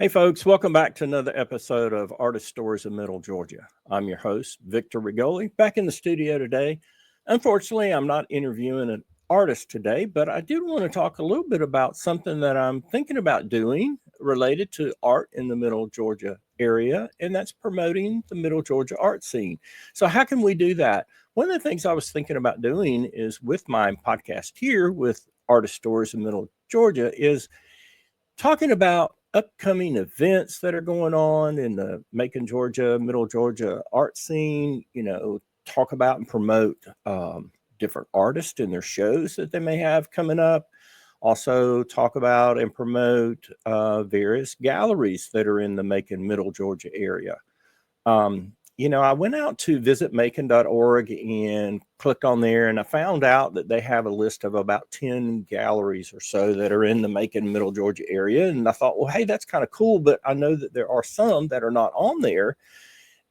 Hey, folks, welcome back to another episode of Artist Stories of Middle Georgia. I'm your host, Victor Rigoli, back in the studio today. Unfortunately, I'm not interviewing an artist today, but I do want to talk a little bit about something that I'm thinking about doing related to art in the Middle Georgia area, and that's promoting the Middle Georgia art scene. So, how can we do that? One of the things I was thinking about doing is with my podcast here with Artist Stories of Middle Georgia is talking about upcoming events that are going on in the Macon, Georgia, Middle Georgia art scene, talk about and promote different artists and their shows that they may have coming up. Also, talk about and promote various galleries that are in the Macon, Middle Georgia area. I went out to visitmacon.org and clicked on there, and I found out that they have a list of about 10 galleries or so that are in the Macon, Middle Georgia area. And I thought, well, hey, that's kind of cool, but I know that there are some that are not on there.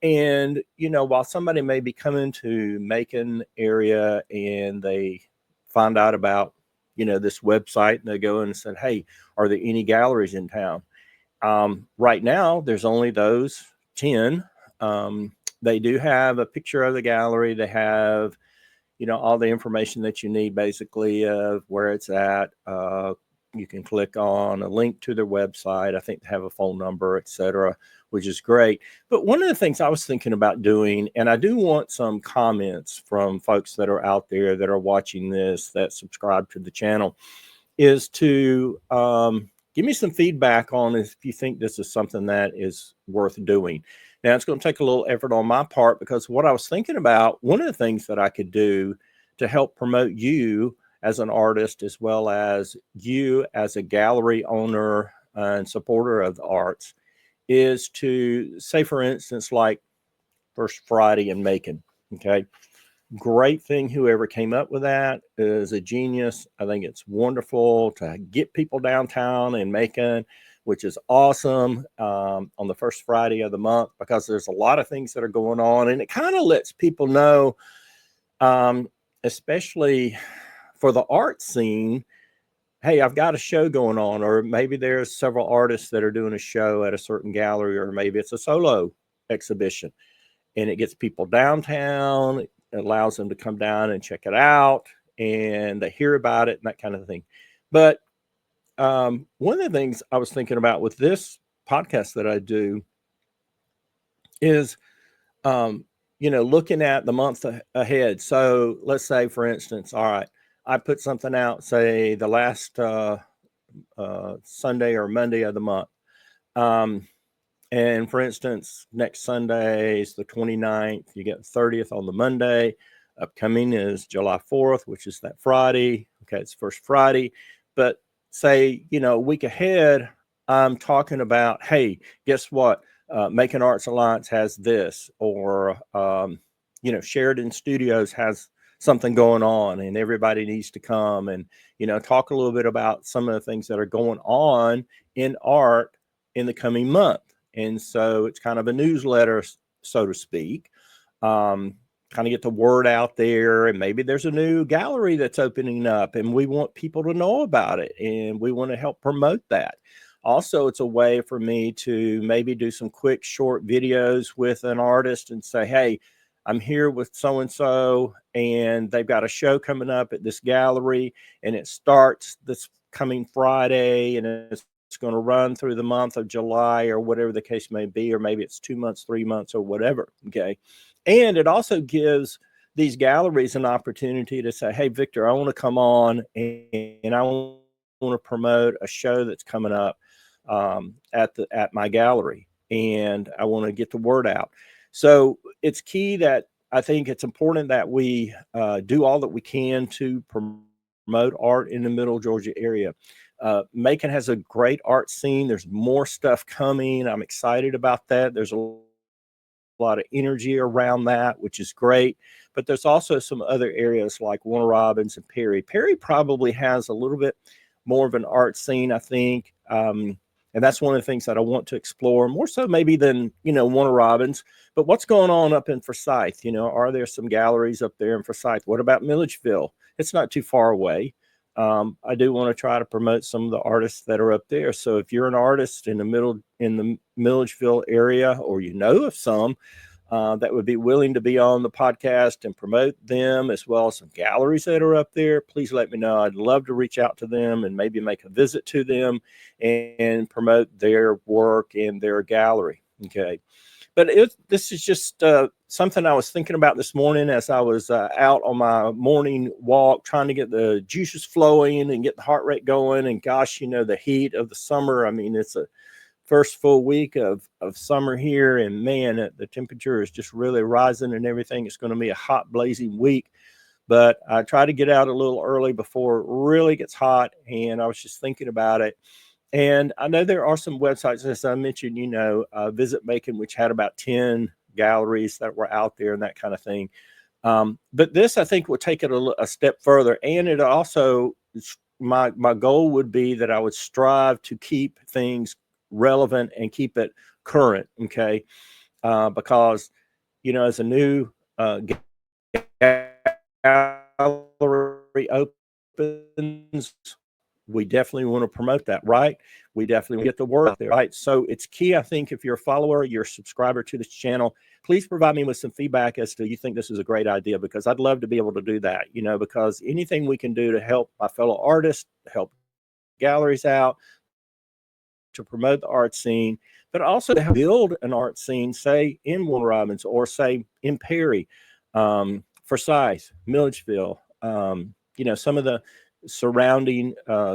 And, while somebody may be coming to Macon area and they find out about, this website, and they go in and said, hey, are there any galleries in town? Right now, there's only those 10. They do have a picture of the gallery. They have, all the information that you need basically of where it's at. You can click on a link to their website. I think they have a phone number, etc., which is great. But one of the things I was thinking about doing, and I do want some comments from folks that are out there that are watching this, that subscribe to the channel, is to give me some feedback on if you think this is something that is worth doing. Now, it's going to take a little effort on my part because what I was thinking about, one of the things that I could do to help promote you as an artist, as well as you as a gallery owner and supporter of the arts, is to say, for instance, like First Friday in Macon. Okay. Great thing. Whoever came up with that is a genius. I think it's wonderful to get people downtown in Macon, which is awesome, on the first Friday of the month, because there's a lot of things that are going on, and it kind of lets people know, especially for the art scene, hey, I've got a show going on, or maybe there's several artists that are doing a show at a certain gallery, or maybe it's a solo exhibition, and it gets people downtown. It allows them to come down and check it out, and they hear about it and that kind of thing. But one of the things I was thinking about with this podcast that I do is, looking at the month ahead. So let's say, for instance, all right, I put something out, say the last Sunday or Monday of the month. And for instance, next Sunday is the 29th. You get the 30th on the Monday. Upcoming is July 4th, which is that Friday. Okay, it's first Friday. But say, a week ahead, I'm talking about, hey, guess what? Macon Arts Alliance has this, or, Sheridan Studios has something going on and everybody needs to come and, talk a little bit about some of the things that are going on in art in the coming month. And so it's kind of a newsletter, so to speak. Kind of get the word out there, and maybe there's a new gallery that's opening up and we want people to know about it and we want to help promote that. Also, it's a way for me to maybe do some quick short videos with an artist and say, hey, I'm here with so-and-so and they've got a show coming up at this gallery, and it starts this coming Friday, and it's going to run through the month of July, or whatever the case may be, or maybe it's 2 months, 3 months, or whatever. Okay. And it also gives these galleries an opportunity to say, hey, Victor, I want to come on and I want to promote a show that's coming up at my gallery, and I want to get the word out. So it's key that I think it's important that we do all that we can to promote art in the Middle Georgia area. Macon has a great art scene. There's more stuff coming. I'm excited about that. There's a lot of energy around that, which is great. But there's also some other areas like Warner Robins and Perry. Perry probably has a little bit more of an art scene, I think. And that's one of the things that I want to explore more so maybe than, Warner Robins. But what's going on up in Forsyth? Are there some galleries up there in Forsyth? What about Milledgeville? It's not too far away. I do want to try to promote some of the artists that are up there. So if you're an artist in the Milledgeville area, or you know of some that would be willing to be on the podcast and promote them, as well as some galleries that are up there, please let me know. I'd love to reach out to them and maybe make a visit to them and promote their work in their gallery. Okay. But this is just something I was thinking about this morning as I was out on my morning walk, trying to get the juices flowing and get the heart rate going. And gosh, the heat of the summer. I mean, it's a first full week of summer here, and man, the temperature is just really rising and everything. It's going to be a hot, blazing week. But I try to get out a little early before it really gets hot. And I was just thinking about it. And I know there are some websites, as I mentioned, Visit Macon, which had about 10 galleries that were out there and that kind of thing. But this, I think, will take it a step further. And it also, my goal would be that I would strive to keep things relevant and keep it current. Okay. Because, as a new gallery opens, we definitely want to promote that, right? We definitely get the word out there, right? So it's key, I think, if you're a follower, you're a subscriber to this channel, please provide me with some feedback as to you think this is a great idea, because I'd love to be able to do that, because anything we can do to help my fellow artists, help galleries out, to promote the art scene, but also to help build an art scene, say in Warner Robins, or say in Perry, Forsyth, Milledgeville, some of the surrounding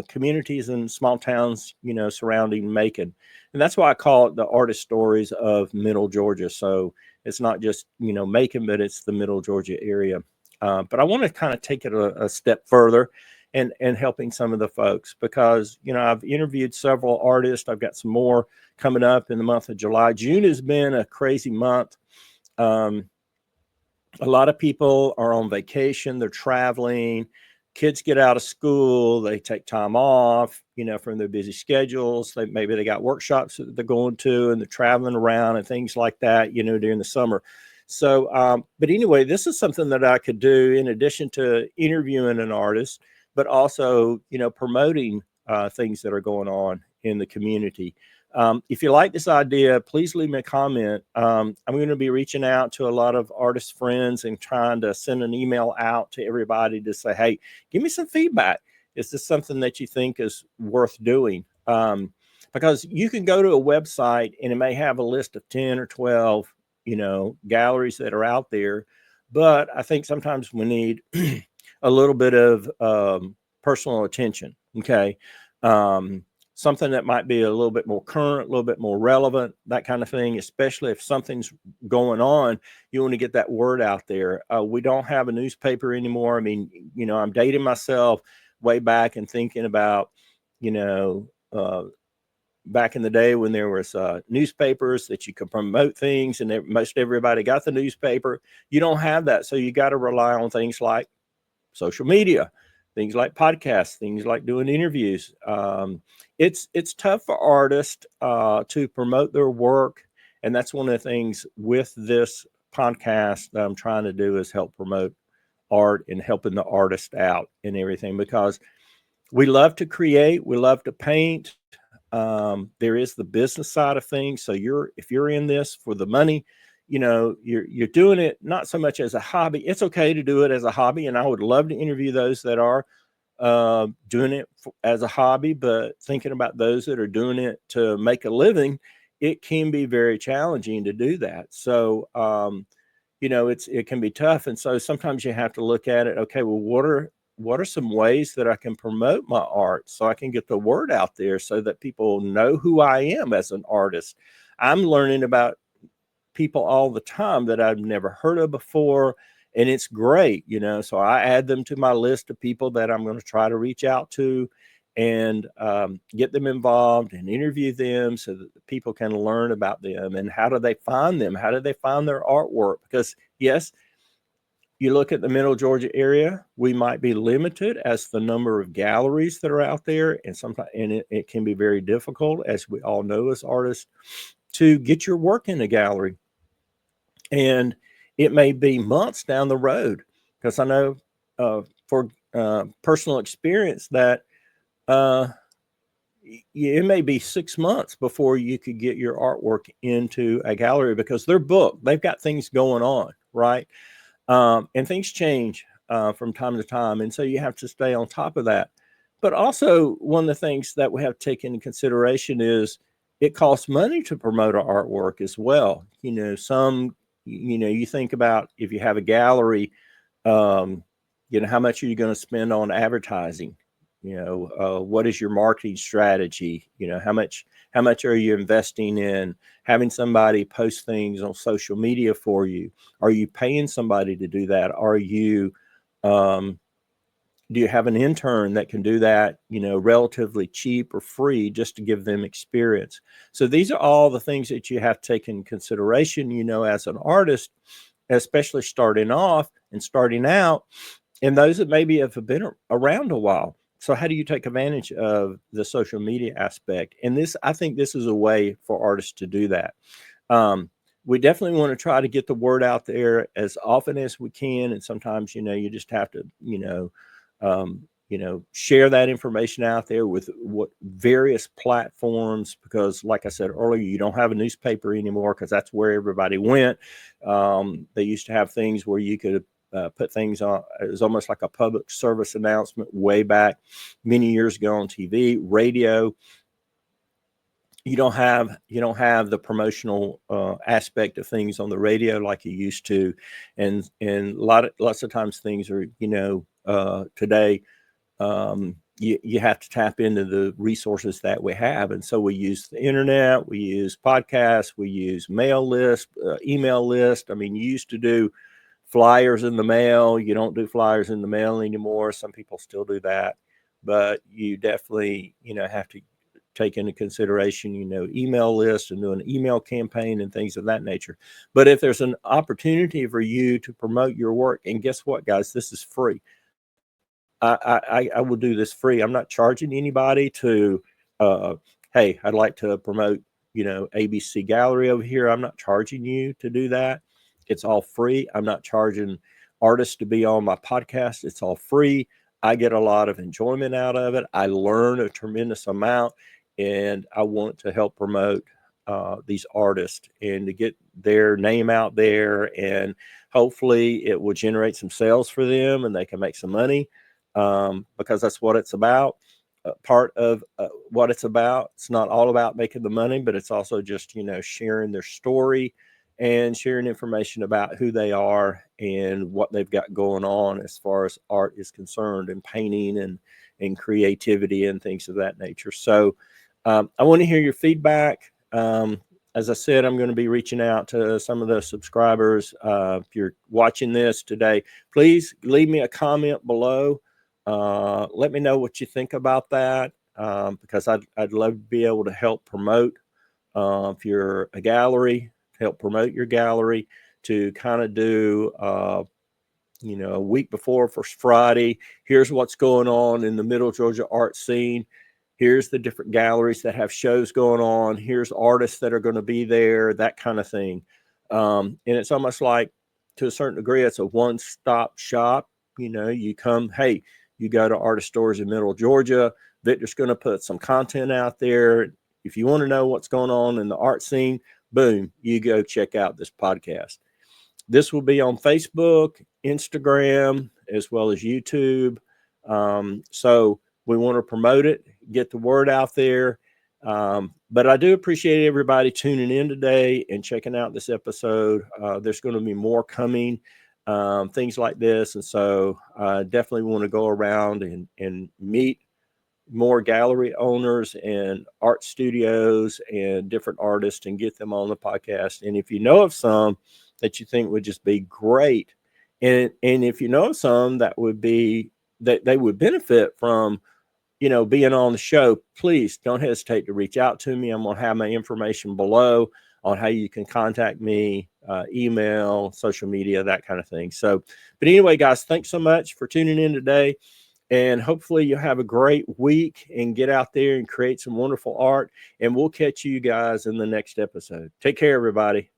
communities and small towns, surrounding Macon. And that's why I call it the Artist Stories of Middle Georgia. So it's not just, Macon, but it's the Middle Georgia area. But I want to kind of take it a step further and helping some of the folks, because, I've interviewed several artists. I've got some more coming up in the month of July. June has been a crazy month. A lot of people are on vacation. They're traveling. Kids get out of school, they take time off, from their busy schedules. Maybe they got workshops that they're going to, and they're traveling around and things like that, during the summer. So, but anyway, this is something that I could do in addition to interviewing an artist, but also, promoting things that are going on in the community. If you like this idea, please leave me a comment. I'm going to be reaching out to a lot of artist friends and trying to send an email out to everybody to say, hey, give me some feedback. Is this something that you think is worth doing? Because you can go to a website and it may have a list of 10 or 12, galleries that are out there. But I think sometimes we need a little bit of personal attention. Okay. Something that might be a little bit more current, a little bit more relevant, that kind of thing, especially if something's going on, you want to get that word out there. We don't have a newspaper anymore. I mean, I'm dating myself way back and thinking about, back in the day when there was newspapers that you could promote things, and most everybody got the newspaper. You don't have that. So you got to rely on things like social media, things like podcasts, things like doing interviews. It's tough for artists to promote their work. And that's one of the things with this podcast that I'm trying to do, is help promote art and helping the artist out and everything, because we love to create, we love to paint. There is the business side of things. So if you're in this for the money, you're doing it not so much as a hobby. It's okay to do it as a hobby, and I would love to interview those that are doing it as a hobby. But thinking about those that are doing it to make a living, it can be very challenging to do that. So it can be tough, and so sometimes you have to look at it. Okay, well, what are some ways that I can promote my art so I can get the word out there so that people know who I am as an artist? I'm learning about people all the time that I've never heard of before, and it's great, so I add them to my list of people that I'm going to try to reach out to and get them involved and interview them so that people can learn about them. And how do they find them? How do they find their artwork? Because yes, you look at the Middle Georgia area, we might be limited as the number of galleries that are out there. And sometimes, it can be very difficult, as we all know as artists, to get your work in a gallery. And it may be months down the road, because I know, for personal experience that it may be 6 months before you could get your artwork into a gallery because they're booked. They've got things going on, right? And things change from time to time. And so you have to stay on top of that. But also, one of the things that we have to take into consideration is it costs money to promote our artwork as well. You think about if you have a gallery, how much are you going to spend on advertising? What is your marketing strategy? How much are you investing in having somebody post things on social media for you? Are you paying somebody to do that? Do you have an intern that can do that, relatively cheap or free just to give them experience? So these are all the things that you have to take in consideration, as an artist, especially starting off and starting out, and those that maybe have been around a while. So how do you take advantage of the social media aspect? And I think this is a way for artists to do that. We definitely want to try to get the word out there as often as we can. And sometimes, you just have to, share that information out there with what various platforms, because like I said earlier, you don't have a newspaper anymore because that's where everybody went. They used to have things where you could put things on. It was almost like a public service announcement way back many years ago on TV, radio. You don't have the promotional aspect of things on the radio like you used to, and lots of times things are today you have to tap into the resources that we have, and so we use the internet, we use podcasts, we use mail list, email list. I mean, you used to do flyers in the mail. You don't do flyers in the mail anymore. Some people still do that, but you definitely have to take into consideration email lists and do an email campaign and things of that nature. But if there's an opportunity for you to promote your work, and guess what, guys, this is free. I will do this free. I'm not charging anybody to hey, I'd like to promote ABC Gallery over here. I'm not charging you to do that. It's all free. I'm not charging artists to be on my podcast. It's all free. I get a lot of enjoyment out of it. I learn a tremendous amount, and I want to help promote these artists and to get their name out there, and hopefully it will generate some sales for them and they can make some money, because that's what it's about. Part of what it's about. It's not all about making the money, but it's also just sharing their story and sharing information about who they are and what they've got going on as far as art is concerned, and painting and creativity and things of that nature. So I want to hear your feedback. As I said, I'm going to be reaching out to some of the subscribers. If you're watching this today, please leave me a comment below. Let me know what you think about that, because I'd love to be able to help promote. If you're a gallery, help promote your gallery, to kind of do a week before First Friday, here's what's going on in the Middle Georgia art scene. Here's the different galleries that have shows going on. Here's artists that are going to be there, that kind of thing. And it's almost like, to a certain degree, it's a one-stop shop. You come, hey, you go to Artist Stores in Middle Georgia. Victor's going to put some content out there. If you want to know what's going on in the art scene, boom, you go check out this podcast. This will be on Facebook, Instagram, as well as YouTube. So we want to promote it, get the word out there. But I do appreciate everybody tuning in today and checking out this episode. There's going to be more coming, things like this. And so I definitely want to go around and meet more gallery owners and art studios and different artists and get them on the podcast. And if you know of some that you think would just be great, and if you know of some that they would benefit from being on the show, please don't hesitate to reach out to me. I'm going to have my information below on how you can contact me, email, social media, that kind of thing. So, but anyway, guys, thanks so much for tuning in today. And hopefully you'll have a great week and get out there and create some wonderful art. And we'll catch you guys in the next episode. Take care, everybody.